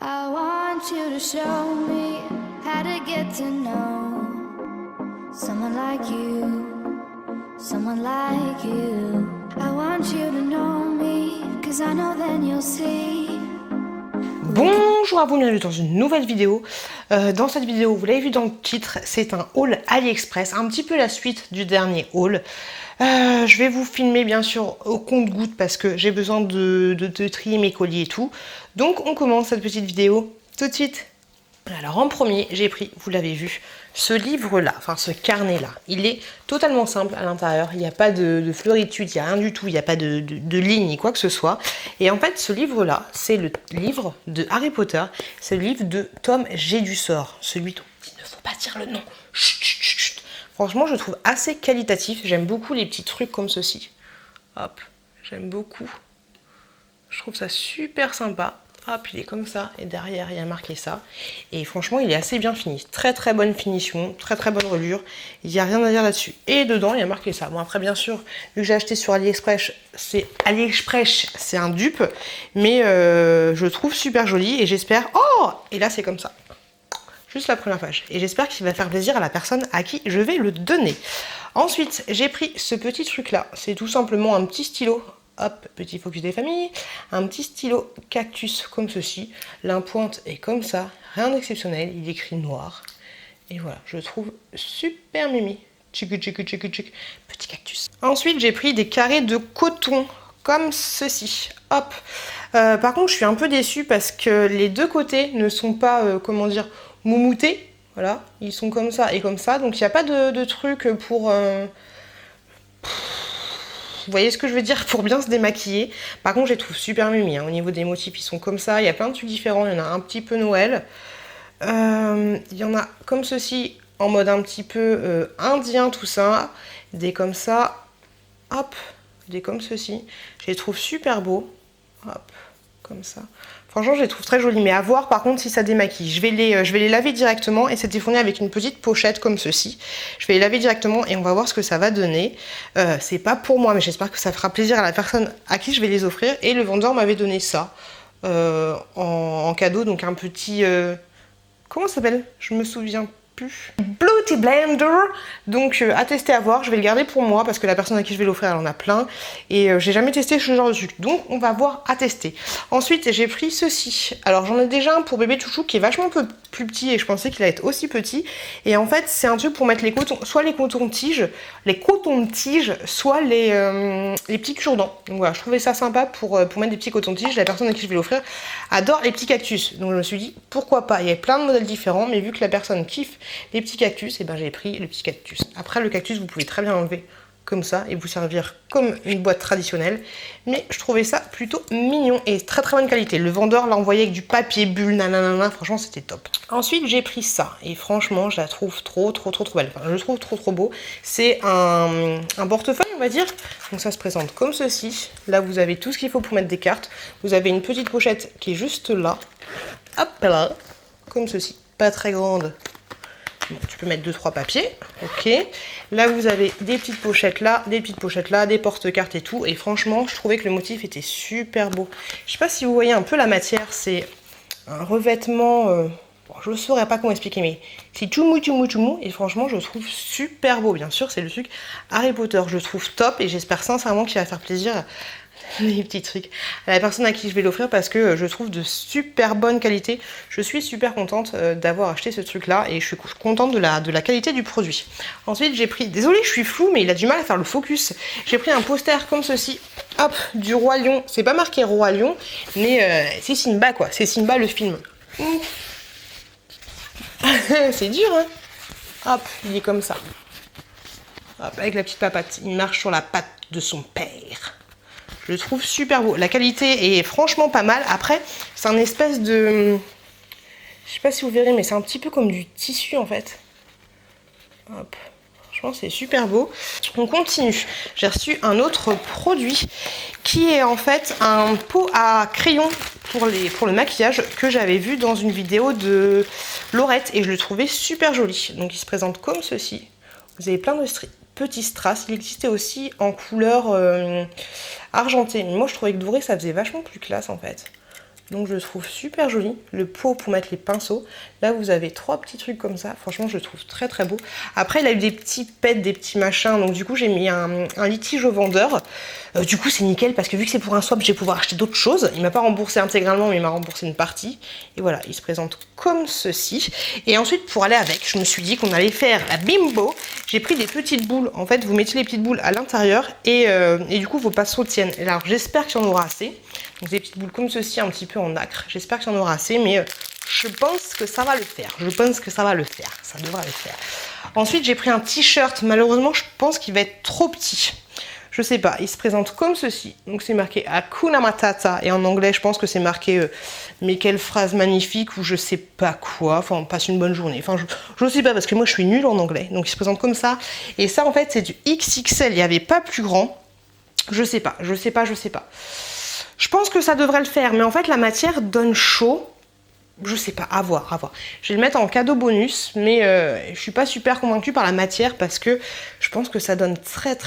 I want you to show me how to get to know someone like you, someone like you. I want you to know me, 'cause I know then you'll see. Bonjour à vous, bienvenue dans une nouvelle vidéo. Dans cette vidéo, vous l'avez vu dans le titre, c'est un haul AliExpress, un petit peu la suite du dernier haul. Je vais vous filmer bien sûr au compte-gouttes parce que j'ai besoin de trier mes colis et tout. Donc on commence cette petite vidéo tout de suite. Alors en premier, j'ai pris, vous l'avez vu, ce livre-là, enfin ce carnet-là. Il est totalement simple à l'intérieur, il n'y a pas de fleuritude, il n'y a rien du tout, il n'y a pas de ligne ni quoi que ce soit. Et en fait, ce livre-là, c'est le livre de Harry Potter, c'est le livre de Tom Jedusor, celui dont il ne faut pas dire le nom. Chut, chut, chut, chut. Franchement, je trouve assez qualitatif, j'aime beaucoup les petits trucs comme ceci. Hop, j'aime beaucoup. Je trouve ça super sympa. Hop, il est comme ça, et derrière, il y a marqué ça. Et franchement, il est assez bien fini. Très très bonne finition, très très bonne reliure. Il n'y a rien à dire là-dessus. Et dedans, il y a marqué ça. Bon, après, bien sûr, vu que j'ai acheté sur AliExpress, c'est un dupe. Mais je le trouve super joli et j'espère... Oh! Et là, c'est comme ça. Juste la première page. Et j'espère qu'il va faire plaisir à la personne à qui je vais le donner. Ensuite, j'ai pris ce petit truc-là. C'est tout simplement un petit stylo. Hop, petit focus des familles. Un petit stylo cactus comme ceci. L'impointe est comme ça. Rien d'exceptionnel. Il est écrit noir. Et voilà, je le trouve super mimi. Tchic, tchic, tchic, tchic. Petit cactus. Ensuite, j'ai pris des carrés de coton comme ceci. Hop. Par contre, je suis un peu déçue parce que les deux côtés ne sont pas, comment dire, moumoutés. Voilà, ils sont comme ça et comme ça. Donc, il n'y a pas de truc pour... Vous voyez ce que je veux dire, pour bien se démaquiller. Par contre, je les trouve super mimi. Hein. Au niveau des motifs, ils sont comme ça. Il y a plein de trucs différents. Il y en a un petit peu Noël. Il y en a comme ceci, en mode un petit peu indien, tout ça. Des comme ça. Hop, des comme ceci. Je les trouve super beaux. Hop, comme ça. Franchement, je les trouve très jolis, mais à voir par contre si ça démaquille. Je vais les laver directement et c'était fourni avec une petite pochette comme ceci. Je vais les laver directement et on va voir ce que ça va donner. C'est pas pour moi, mais j'espère que ça fera plaisir à la personne à qui je vais les offrir. Et le vendeur m'avait donné ça en cadeau, donc un petit... comment ça s'appelle? Je me souviens plus. Beauty Blender. Donc à tester, à voir. Je vais le garder pour moi parce que la personne à qui je vais l'offrir, elle en a plein. Et j'ai jamais testé ce genre de truc. Donc on va voir à tester. Ensuite, j'ai pris ceci. Alors j'en ai déjà un pour bébé chouchou qui est vachement plus petit et je pensais qu'il allait être aussi petit. Et en fait, c'est un truc pour mettre les cotons, soit les cotons-tiges, soit les petits cure-dents. Donc voilà, je trouvais ça sympa pour mettre des petits cotons-tiges. La personne à qui je vais l'offrir adore les petits cactus. Donc je me suis dit, pourquoi pas. Il y a plein de modèles différents, mais vu que la personne kiffe les petits cactus, et ben j'ai pris le petit cactus. Après, le cactus, vous pouvez très bien l'enlever comme ça et vous servir comme une boîte traditionnelle. Mais je trouvais ça plutôt mignon et très très bonne qualité. Le vendeur l'a envoyé avec du papier bulle, nanana, franchement c'était top. Ensuite j'ai pris ça et franchement je la trouve trop belle. Enfin, je le trouve trop beau. C'est un portefeuille on va dire. Donc ça se présente comme ceci. Là vous avez tout ce qu'il faut pour mettre des cartes. Vous avez une petite pochette qui est juste là. Hop là, comme ceci. Pas très grande. Bon, tu peux mettre 2-3 papiers, ok. Là, vous avez des petites pochettes là, des porte-cartes et tout. Et franchement, je trouvais que le motif était super beau. Je sais pas si vous voyez un peu la matière, c'est un revêtement... bon, je ne saurais pas comment expliquer, mais c'est tout mou. Et franchement, je le trouve super beau. Bien sûr, c'est le truc Harry Potter. Je le trouve top et j'espère sincèrement qu'il va faire plaisir les petits trucs à la personne à qui je vais l'offrir parce que je trouve de super bonne qualité. Je suis super contente d'avoir acheté ce truc là et je suis contente de la qualité du produit. Ensuite j'ai pris, désolée je suis floue mais il a du mal à faire le focus, j'ai pris un poster comme ceci, hop, du Roi Lion. C'est pas marqué Roi Lion mais c'est Simba quoi, c'est Simba le film. C'est dur hein. Hop, il est comme ça, hop, avec la petite papate, il marche sur la patte de son père. Je le trouve super beau. La qualité est franchement pas mal. Après, c'est un espèce de... Je sais pas si vous verrez, mais c'est un petit peu comme du tissu en fait. Hop. Franchement, c'est super beau. On continue. J'ai reçu un autre produit qui est en fait un pot à crayon pour le maquillage que j'avais vu dans une vidéo de Laurette et je le trouvais super joli. Donc il se présente comme ceci. Vous avez plein de petits strass. Il existait aussi en couleur argentée. Mais moi je trouvais que doré ça faisait vachement plus classe en fait. Donc je le trouve super joli. Le pot pour mettre les pinceaux. Là vous avez 3 petits trucs comme ça. Franchement je le trouve très très beau. Après il a eu des petits pets, des petits machins. Donc du coup j'ai mis un litige au vendeur. Du coup c'est nickel parce que vu que c'est pour un swap, je vais pouvoir acheter d'autres choses. Il m'a pas remboursé intégralement mais il m'a remboursé une partie. Et voilà, il se présente comme ceci. Et ensuite pour aller avec, je me suis dit qu'on allait faire la bimbo. J'ai pris des petites boules. En fait vous mettez les petites boules à l'intérieur et du coup vos pinceaux tiennent. Et alors j'espère qu'il y en aura assez. Donc des petites boules comme ceci, un petit peu en nacre. J'espère qu'il y en aura assez, mais je pense que ça va le faire. Je pense que ça va le faire. Ça devrait le faire. Ensuite, j'ai pris un t-shirt. Malheureusement, je pense qu'il va être trop petit. Je sais pas. Il se présente comme ceci. Donc c'est marqué Hakuna Matata. Et en anglais, je pense que c'est marqué mais quelle phrase magnifique ou je sais pas quoi. Enfin, passe une bonne journée. Enfin, je sais pas parce que moi, je suis nulle en anglais. Donc il se présente comme ça. Et ça, en fait, c'est du XXL. Il n'y avait pas plus grand. Je sais pas. Je pense que ça devrait le faire, mais en fait la matière donne chaud. Je sais pas, à voir, à voir. Je vais le mettre en cadeau bonus, mais je suis pas super convaincue par la matière parce que je pense que ça donne très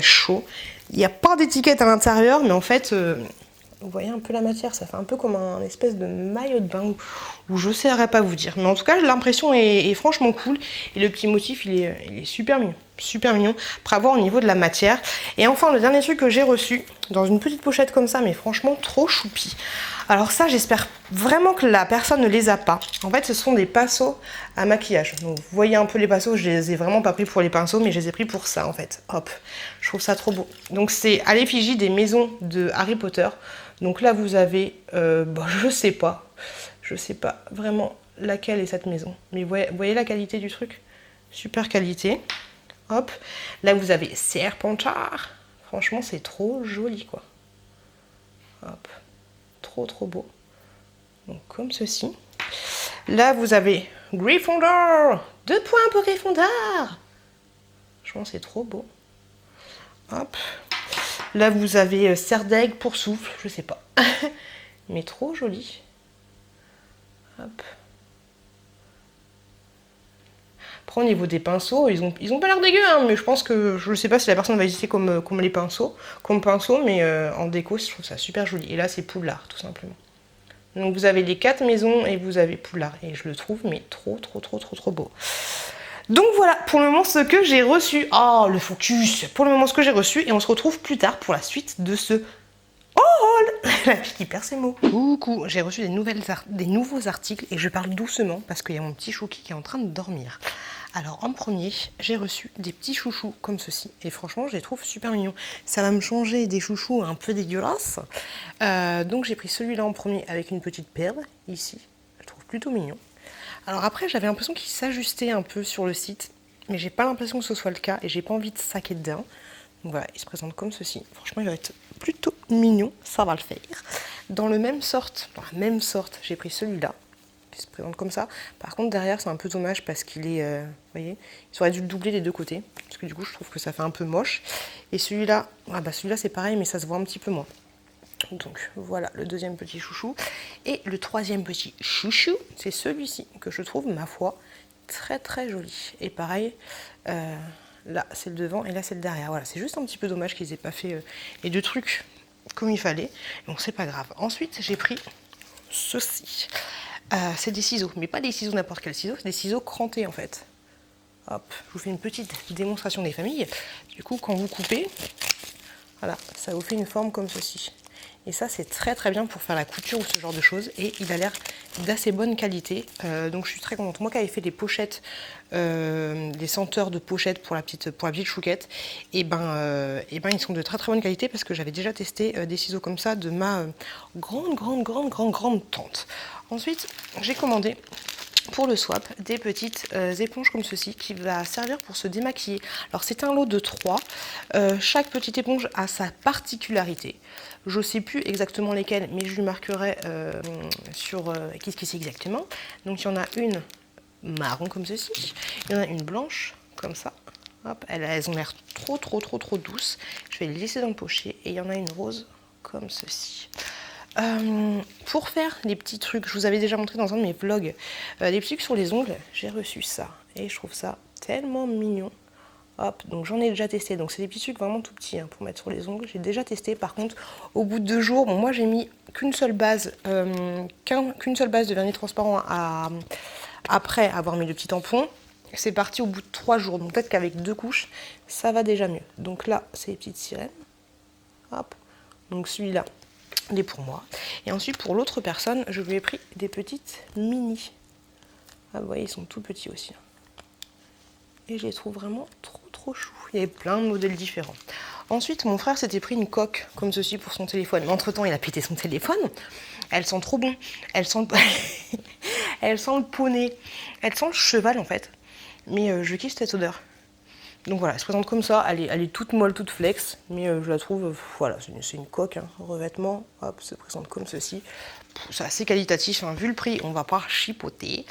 chaud. Il n'y a pas d'étiquette à l'intérieur, mais en fait, vous voyez un peu la matière, ça fait un peu comme un espèce de maillot de bain où je ne saurais pas vous dire. Mais en tout cas, l'impression est franchement cool et le petit motif, il est super mignon. Super mignon, après avoir au niveau de la matière. Et enfin, le dernier truc que j'ai reçu, dans une petite pochette comme ça, mais franchement trop choupi. Alors ça, j'espère vraiment que la personne ne les a pas. En fait, ce sont des pinceaux à maquillage. Donc, vous voyez un peu les pinceaux, je les ai vraiment pas pris pour les pinceaux, mais je les ai pris pour ça, en fait. Hop, je trouve ça trop beau. Donc, c'est à l'effigie des maisons de Harry Potter. Donc là, vous avez, je sais pas vraiment laquelle est cette maison. Mais vous voyez la qualité du truc? Super qualité. Hop, là vous avez Serpentard. Franchement, c'est trop joli, quoi. Hop, trop beau. Donc comme ceci. Là vous avez Gryffondor. 2 points pour Gryffondor. Franchement, c'est trop beau. Hop. Là vous avez Serdaigle pour souffle, je sais pas. Mais trop joli. Hop. Après, au niveau des pinceaux, ils ont pas l'air dégueux, hein, mais je pense que je sais pas si la personne va utiliser comme les pinceaux, mais en déco, je trouve ça super joli. Et là, c'est Poudlard, tout simplement. Donc vous avez les 4 maisons et vous avez Poudlard. Et je le trouve, mais trop beau. Donc voilà, pour le moment, ce que j'ai reçu. Oh, le focus. Pour le moment, ce que j'ai reçu. Et on se retrouve plus tard pour la suite de ce haul. La fille qui perd ses mots. Coucou, j'ai reçu des nouveaux articles et je parle doucement parce qu'il y a mon petit chouki qui est en train de dormir. Alors en premier, j'ai reçu des petits chouchous comme ceci. Et franchement, je les trouve super mignons. Ça va me changer des chouchous un peu dégueulasses. Donc j'ai pris celui-là en premier avec une petite perle, ici. Je le trouve plutôt mignon. Alors après, j'avais l'impression qu'il s'ajustait un peu sur le site. Mais j'ai pas l'impression que ce soit le cas et j'ai pas envie de saquer dedans. Donc voilà, il se présente comme ceci. Franchement, il va être plutôt mignon. Ça va le faire. Dans la même sorte, j'ai pris celui-là. Qui se présente comme ça. Par contre derrière c'est un peu dommage parce qu'il est, vous voyez, ils auraient dû le doubler des deux côtés parce que du coup je trouve que ça fait un peu moche. Et celui-là, celui-là c'est pareil mais ça se voit un petit peu moins. Donc voilà le deuxième petit chouchou. Et le troisième petit chouchou, c'est celui-ci que je trouve, ma foi, très joli. Et pareil, là c'est le devant et là c'est le derrière. Voilà, c'est juste un petit peu dommage qu'ils aient pas fait les deux trucs comme il fallait. Donc c'est pas grave. Ensuite j'ai pris ceci. C'est des ciseaux, mais pas des ciseaux n'importe quel ciseau, c'est des ciseaux crantés en fait. Hop, je vous fais une petite démonstration des familles. Du coup, quand vous coupez, voilà, ça vous fait une forme comme ceci. Et ça, c'est très bien pour faire la couture ou ce genre de choses. Et il a l'air d'assez bonne qualité. Donc je suis très contente. Moi qui avais fait des pochettes, des senteurs de pochettes pour la petite chouquette, et ben ils sont de très bonne qualité parce que j'avais déjà testé des ciseaux comme ça de ma grande tante. Ensuite, j'ai commandé pour le swap des petites éponges comme ceci qui va servir pour se démaquiller. Alors c'est un lot de 3. Chaque petite éponge a sa particularité. Je ne sais plus exactement lesquelles, mais je lui marquerai sur qu'est-ce que c'est exactement. Donc il y en a une marron comme ceci, il y en a une blanche comme ça. Hop, elles ont l'air trop douces. Je vais les laisser dans le pochet et il y en a une rose comme ceci. Pour faire les petits trucs, je vous avais déjà montré dans un de mes vlogs, des petits trucs sur les ongles, j'ai reçu ça et je trouve ça tellement mignon. Hop, donc j'en ai déjà testé. Donc c'est des petits trucs vraiment tout petits hein, pour mettre sur les ongles. J'ai déjà testé. Par contre, au bout de 2 jours, bon, moi j'ai mis qu'une seule base de vernis transparent après avoir mis le petit tampon. C'est parti au bout de 3 jours. Donc peut-être qu'avec 2 couches, ça va déjà mieux. Donc là, c'est les petites sirènes. Hop. Donc celui-là, il est pour moi. Et ensuite, pour l'autre personne, je lui ai pris des petites mini. Ah, vous voyez, ils sont tout petits aussi. Et je les trouve vraiment trop chou. Il y avait plein de modèles différents. Ensuite, mon frère s'était pris une coque comme ceci pour son téléphone. Mais entre-temps, il a pété son téléphone. Elle sent trop bon. Elle sent elle sent le poney. Elle sent le cheval en fait. Mais je kiffe cette odeur. Donc voilà, elle se présente comme ça. Elle est toute molle, toute flex. Mais je la trouve, voilà, c'est une coque, hein, revêtement. Hop, se présente comme ceci. C'est assez qualitatif, hein. Vu le prix, on va pas chipoter.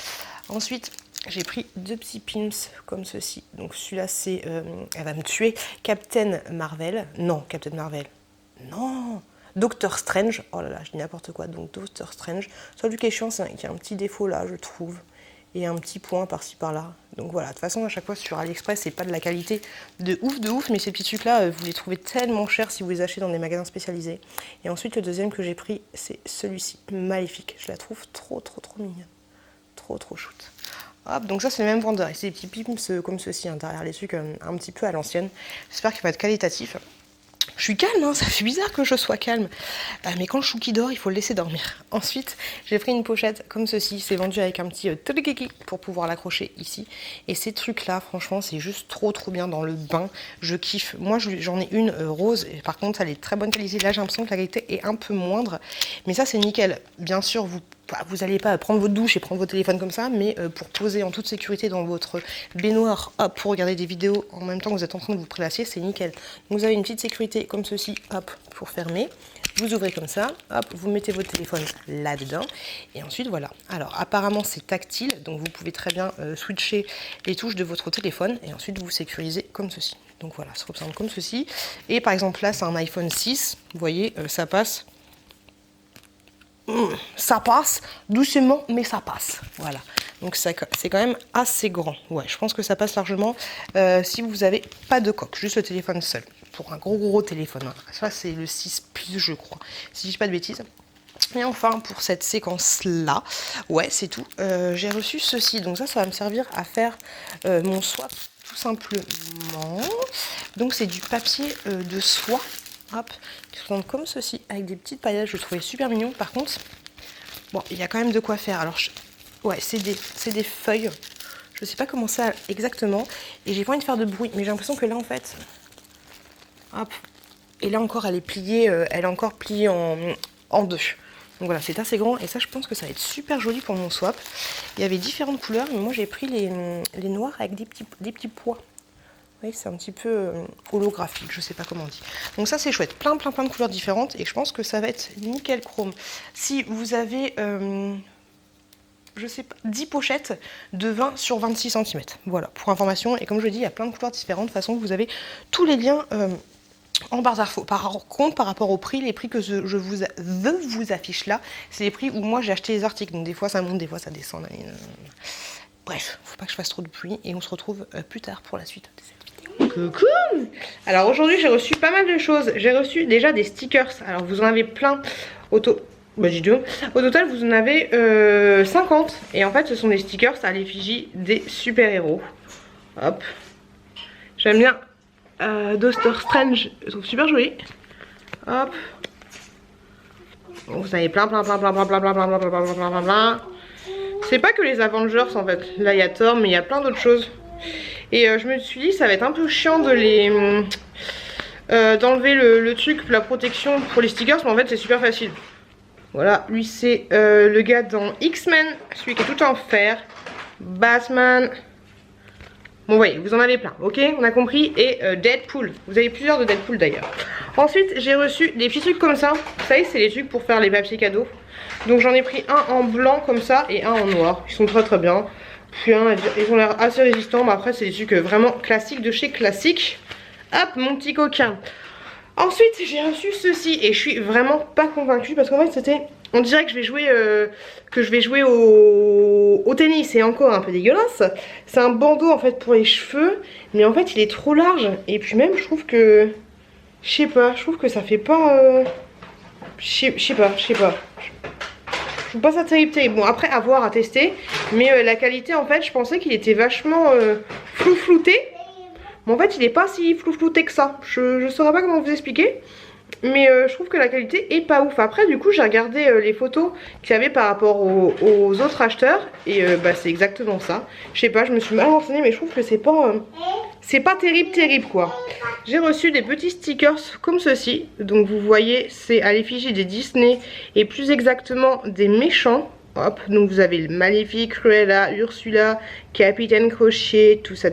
Ensuite, j'ai pris 2 petits pins comme ceci. Donc celui-là, c'est... elle va me tuer. Captain Marvel. Non, Captain Marvel. Non, Doctor Strange. Oh là là, je dis n'importe quoi. Donc Doctor Strange. Soit du question, c'est qu'il y a un petit défaut là, je trouve. Et un petit point par-ci par-là. Donc voilà, de toute façon, à chaque fois sur AliExpress, c'est pas de la qualité de ouf. Mais ces petits trucs-là, vous les trouvez tellement chers si vous les achetez dans des magasins spécialisés. Et ensuite, le deuxième que j'ai pris, c'est celui-ci. Maléfique. Je la trouve trop mignonne. Trop shoot. Hop, donc ça c'est le même vendeur. Et c'est des petits pims comme ceci, hein, derrière les trucs un petit peu à l'ancienne. J'espère qu'il va être qualitatif. Je suis calme, hein, ça fait bizarre que je sois calme. Mais quand le chouki dort, il faut le laisser dormir. Ensuite, j'ai pris une pochette comme ceci. C'est vendu avec un petit tadikiki pour pouvoir l'accrocher ici. Et ces trucs-là, franchement, c'est juste trop bien dans le bain. Je kiffe. Moi, j'en ai une rose. Et par contre, elle est de très bonne qualité. Là, j'ai l'impression que la qualité est un peu moindre. Mais ça, c'est nickel. Bien sûr, vous n'allez pas prendre votre douche et prendre votre téléphone comme ça, mais pour poser en toute sécurité dans votre baignoire, hop, pour regarder des vidéos en même temps que vous êtes en train de vous prélasser, c'est nickel. Donc vous avez une petite sécurité comme ceci, hop, pour fermer. Vous ouvrez comme ça, hop, vous mettez votre téléphone là-dedans. Et ensuite, voilà. Alors, apparemment, c'est tactile, donc vous pouvez très bien switcher les touches de votre téléphone et ensuite vous sécurisez comme ceci. Donc voilà, ça représente comme ceci. Et par exemple, là, c'est un iPhone 6. Vous voyez, ça passe. Ça passe doucement, mais ça passe. Voilà. Donc c'est quand même assez grand. Ouais, je pense que ça passe largement si vous n'avez pas de coque, juste le téléphone seul. Pour un gros téléphone. Hein. Ça, c'est le 6 Plus, je crois. Si je dis pas de bêtises. Et enfin, pour cette séquence-là, ouais, c'est tout. J'ai reçu ceci. Donc ça va me servir à faire mon swap, tout simplement. Donc c'est du papier de soie. Hop, qui se présente comme ceci, avec des petites paillettes, je le trouvais super mignon. Par contre, bon, il y a quand même de quoi faire. Alors, ouais, c'est des feuilles. Je sais pas comment ça exactement. Et j'ai pas envie de faire de bruit, mais j'ai l'impression que là, en fait, hop, et là encore, elle est encore pliée en deux. Donc voilà, c'est assez grand. Et ça, je pense que ça va être super joli pour mon swap. Il y avait différentes couleurs, mais moi, j'ai pris les noirs avec des petits pois. Vous voyez, c'est un petit peu holographique, je sais pas comment on dit. Donc ça c'est chouette, plein de couleurs différentes et je pense que ça va être nickel chrome. Si vous avez, je sais pas, 10 pochettes de 20 sur 26 cm. Voilà, pour information. Et comme je dis, il y a plein de couleurs différentes. De toute façon, vous avez tous les liens en barre d'infos. Par contre, par rapport au prix, les prix que je vous affiche là, c'est les prix où moi j'ai acheté les articles. Donc des fois ça monte, des fois ça descend. Bref, faut pas que je fasse trop de bruit et on se retrouve plus tard pour la suite de cette vidéo. Coucou! Alors aujourd'hui j'ai reçu pas mal de choses. J'ai reçu déjà des stickers. Alors vous en avez plein au total vous en avez 50. Et en fait ce sont des stickers à l'effigie des super-héros. Hop. J'aime bien Doctor Strange, je trouve super joli. Hop. Bon, vous en avez plein. C'est pas que les Avengers en fait. Là il y a Thor mais il y a plein d'autres choses. Et je me suis dit ça va être un peu chiant de les d'enlever le truc, la protection pour les stickers, mais en fait c'est super facile. Voilà, lui c'est le gars dans X-Men, celui qui est tout en fer. Batman. Bon voyez, vous en avez plein, ok, on a compris. Et Deadpool, vous avez plusieurs de Deadpool d'ailleurs. Ensuite j'ai reçu des petits trucs comme ça. Vous savez c'est les trucs pour faire les papiers cadeaux. Donc j'en ai pris un en blanc comme ça et un en noir. Ils sont très bien. Rien à dire, ils ont l'air assez résistants. Mais après c'est des trucs vraiment classiques de chez Classique. Hop, mon petit coquin. Ensuite j'ai reçu ceci et je suis vraiment pas convaincue parce qu'en fait c'était... On dirait que je vais jouer au tennis, c'est encore un peu dégueulasse. C'est un bandeau en fait pour les cheveux, mais en fait il est trop large. Et puis même je trouve que... Je sais pas, je trouve que ça fait pas... Je sais pas. Je trouve pas ça terrible. Bon après à voir, à tester. Mais la qualité en fait je pensais qu'il était vachement flou-flouté. Mais en fait il est pas si flou-flouté que ça. Je saurais pas comment vous expliquer. Mais je trouve que la qualité est pas ouf. Après du coup j'ai regardé les photos qu'il y avait par rapport aux autres acheteurs. Et bah c'est exactement ça. Je sais pas, je me suis mal renseignée mais je trouve que c'est pas terrible quoi. J'ai reçu des petits stickers comme ceci. Donc vous voyez c'est à l'effigie des Disney. Et plus exactement des méchants. Hop, donc vous avez le Maléfique, Cruella, Ursula, Capitaine Crochet, tout ça.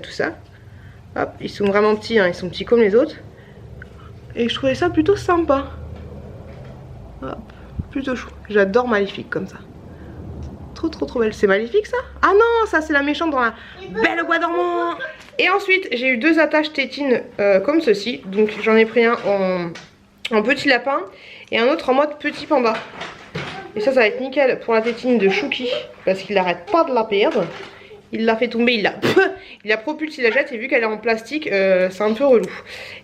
Hop, ils sont vraiment petits hein, ils sont petits comme les autres. Et je trouvais ça plutôt sympa. Hop, plutôt chou. J'adore Maléfique comme ça. Trop belle. C'est Maléfique ça? Ah non, ça c'est la méchante dans la Belle au bois dormant. Et ensuite j'ai eu deux attaches tétines comme ceci. Donc j'en ai pris un en petit lapin et un autre en mode petit panda. Et ça va être nickel pour la tétine de Chouki parce qu'il n'arrête pas de la perdre. Il l'a fait tomber, il a propulsé la jette et vu qu'elle est en plastique, c'est un peu relou.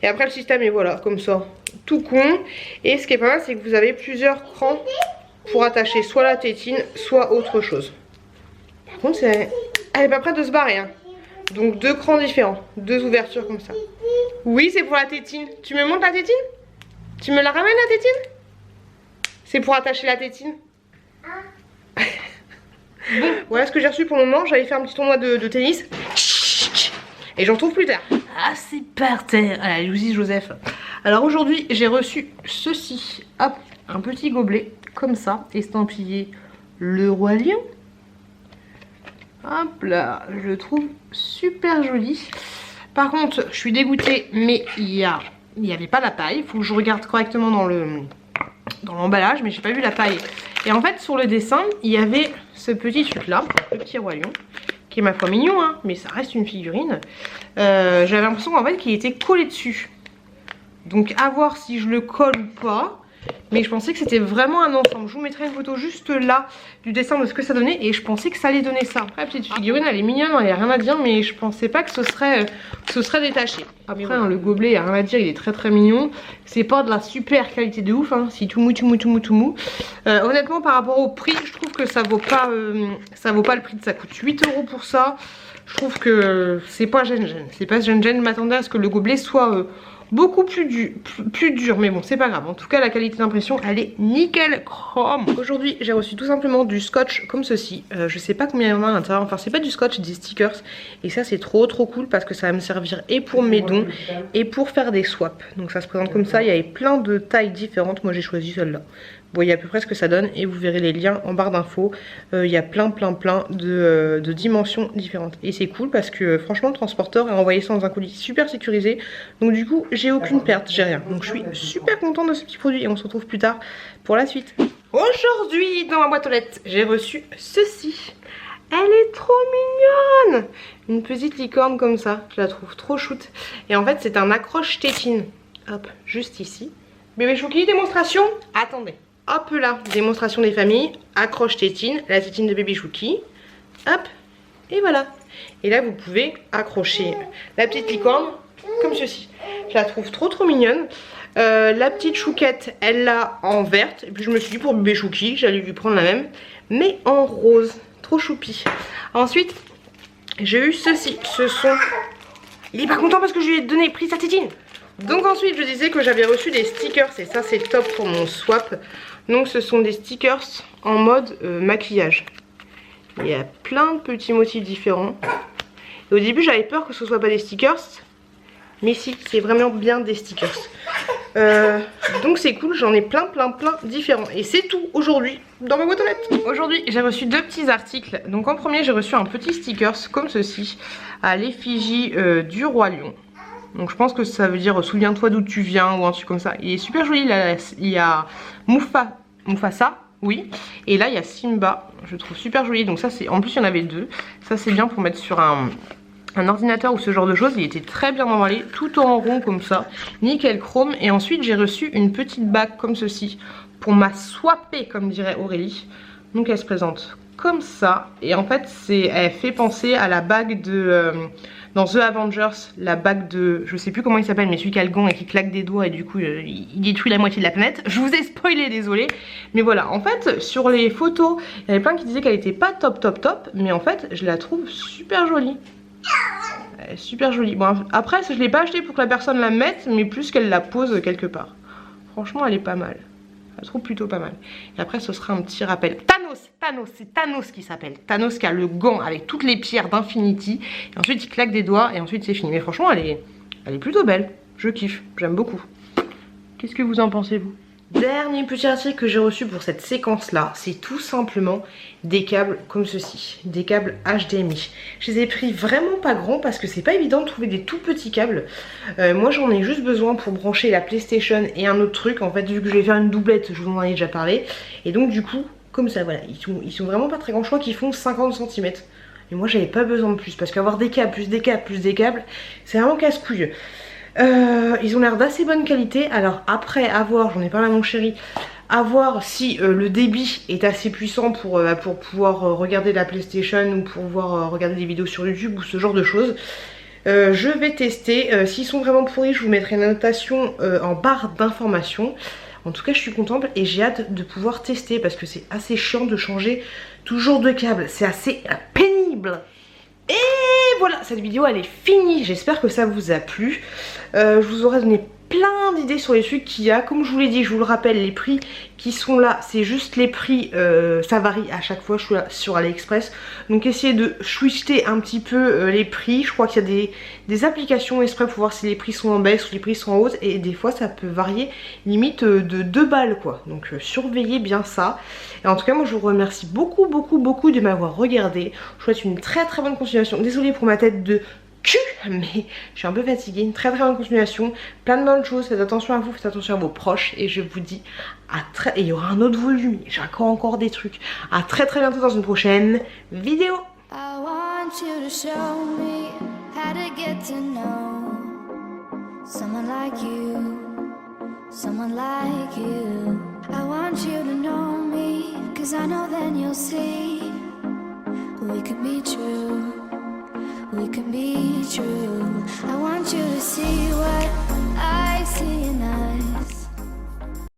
Et après le système est voilà, comme ça, tout con. Et ce qui est pas mal, c'est que vous avez plusieurs crans pour attacher soit la tétine, soit autre chose. Par contre, elle est pas prête de se barrer. Hein. Donc deux crans différents, deux ouvertures comme ça. Oui, c'est pour la tétine. Tu me montres la tétine? Tu me la ramènes la tétine? C'est pour attacher la tétine. Bon, voilà ce que j'ai reçu pour le moment. J'allais faire un petit tournoi de tennis. Et j'en retrouve plus tard. Ah, c'est par terre. Allez, je vous dis Joseph. Alors aujourd'hui, j'ai reçu ceci. Hop, un petit gobelet, comme ça, estampillé le roi lion. Hop là, je le trouve super joli. Par contre, je suis dégoûtée, mais il n'y avait pas la taille. Il faut que je regarde correctement dans l'emballage, mais j'ai pas vu la taille. Et en fait sur le dessin il y avait ce petit truc là, le petit roi lion, qui est ma foi mignon hein, mais ça reste une figurine. J'avais l'impression en fait qu'il était collé dessus. Donc à voir si je le colle ou pas. Mais je pensais que c'était vraiment un ensemble. Je vous mettrai une photo juste là du dessin de ce que ça donnait. Et je pensais que ça allait donner ça. Après la petite figurine elle est mignonne, il n'y a rien à dire. Mais je pensais pas que ce serait détaché. Après hein, le gobelet il n'y a rien à dire, il est très mignon. C'est pas de la super qualité de ouf hein. C'est tout mou. Honnêtement par rapport au prix je trouve que ça vaut pas le prix. Ça coûte 8 € pour ça. Je trouve que c'est pas gêne. C'est pas gêne. Je m'attendais à ce que le gobelet soit... beaucoup plus dur, mais bon c'est pas grave. En tout cas la qualité d'impression elle est nickel chrome. Aujourd'hui j'ai reçu tout simplement du scotch comme ceci. Je sais pas combien il y en a à l'intérieur. Enfin c'est pas du scotch, des stickers. Et ça c'est trop cool parce que ça va me servir et pour mes dons et pour faire des swaps. Donc ça se présente comme ça. Il y avait plein de tailles différentes. Moi j'ai choisi celle-là. Vous voyez à peu près ce que ça donne et vous verrez les liens en barre d'infos. Il y a plein de dimensions différentes. Et c'est cool parce que franchement le transporteur est envoyé ça dans un colis super sécurisé. Donc du coup j'ai aucune perte, j'ai rien. Donc je suis super contente de ce petit produit et on se retrouve plus tard pour la suite. Aujourd'hui dans ma boîte aux lettres j'ai reçu ceci. Elle est trop mignonne. Une petite licorne comme ça, je la trouve trop shoot. Et en fait c'est un accroche tétine. Hop, juste ici. Bébé Chouki, démonstration. Attendez. Hop là, démonstration des familles, accroche tétine, la tétine de bébé Chouki. Hop, et voilà. Et là vous pouvez accrocher la petite licorne comme ceci. Je la trouve trop mignonne. La petite chouquette, elle l'a en verte. Et puis je me suis dit pour bébé Chouki, j'allais lui prendre la même, mais en rose. Trop choupi. Ensuite, j'ai eu ceci. Ce sont... Il est pas content parce que je lui ai donné pris sa tétine. Donc ensuite je disais que j'avais reçu des stickers et ça c'est top pour mon swap. Donc ce sont des stickers en mode maquillage. Il y a plein de petits motifs différents. Et au début j'avais peur que ce soit pas des stickers. Mais si, c'est vraiment bien des stickers. Donc c'est cool, j'en ai plein différents. Et c'est tout aujourd'hui dans ma boîte aux lettres. Aujourd'hui j'ai reçu deux petits articles. Donc en premier j'ai reçu un petit stickers comme ceci à l'effigie du roi lion. Donc je pense que ça veut dire souviens-toi d'où tu viens ou un truc comme ça. Il est super joli, il y a Mufasa, oui. Et là il y a Simba, je trouve super joli. Donc ça c'est, en plus il y en avait deux. Ça c'est bien pour mettre sur un un ordinateur ou ce genre de choses. Il était très bien emballé, tout en rond comme ça, nickel chrome. Et ensuite j'ai reçu une petite bague comme ceci pour ma swapper, comme dirait Aurélie. Donc elle se présente comme ça, et en fait elle fait penser à la bague de dans The Avengers, la bague de, je sais plus comment il s'appelle, mais celui qui a le gant et qui claque des doigts et du coup il détruit la moitié de la planète. Je vous ai spoilé, désolé, mais voilà, en fait sur les photos il y avait plein qui disaient qu'elle était pas top, mais en fait je la trouve super jolie. Elle est super jolie. Bon, après je l'ai pas acheté pour que la personne la mette, mais plus qu'elle la pose quelque part. Franchement elle est pas mal. Je la trouve plutôt pas mal. Et après ce sera un petit rappel. C'est Thanos qui s'appelle. Thanos qui a le gant avec toutes les pierres d'Infinity. Et ensuite il claque des doigts et ensuite c'est fini. Mais franchement elle est plutôt belle. Je kiffe, j'aime beaucoup. Qu'est-ce que vous en pensez vous? Dernier petit article que j'ai reçu pour cette séquence là, c'est tout simplement des câbles comme ceci, des câbles HDMI. Je les ai pris vraiment pas grands parce que c'est pas évident de trouver des tout petits câbles. Moi j'en ai juste besoin pour brancher la PlayStation et un autre truc. En fait vu que je vais faire une doublette, je vous en ai déjà parlé. Et donc du coup, comme ça voilà, ils sont vraiment pas très grands, je crois qu'ils font 50 cm. Et moi j'avais pas besoin de plus parce qu'avoir des câbles, plus des câbles, plus des câbles, c'est vraiment casse-couille. Ils ont l'air d'assez bonne qualité. Alors après, à voir, j'en ai parlé à mon chéri, à voir si le débit est assez puissant pour pouvoir regarder la PlayStation ou pour pouvoir regarder des vidéos sur YouTube ou ce genre de choses. Je vais tester. S'ils sont vraiment pourris, je vous mettrai une annotation en barre d'informations. En tout cas, je suis contente et j'ai hâte de pouvoir tester parce que c'est assez chiant de changer toujours de câble. C'est assez pénible. Et voilà, cette vidéo elle est finie, j'espère que ça vous a plu. Je vous aurais donné plein d'idées sur les trucs qu'il y a. Comme je vous l'ai dit, je vous le rappelle, les prix qui sont là, c'est juste les prix, ça varie à chaque fois, je suis là sur AliExpress. Donc essayez de switcher un petit peu les prix. Je crois qu'il y a des applications exprès pour voir si les prix sont en baisse ou les prix sont en hausse. Et des fois ça peut varier limite de 2 balles quoi. Donc surveillez bien ça. Et en tout cas moi je vous remercie beaucoup de m'avoir regardé. Je vous souhaite une très bonne continuation. Désolée pour ma tête de cul, mais je suis un peu fatiguée. Une très bonne continuation, plein de bonnes choses. Faites attention à vous, faites attention à vos proches. Et je vous dis à très... Et il y aura un autre volume, j'ai encore des trucs. À très bientôt dans une prochaine vidéo. I want you to show me how to get to know someone like you, someone like you. I want you to know me, 'cause I know then you'll see we can be true, we can be true.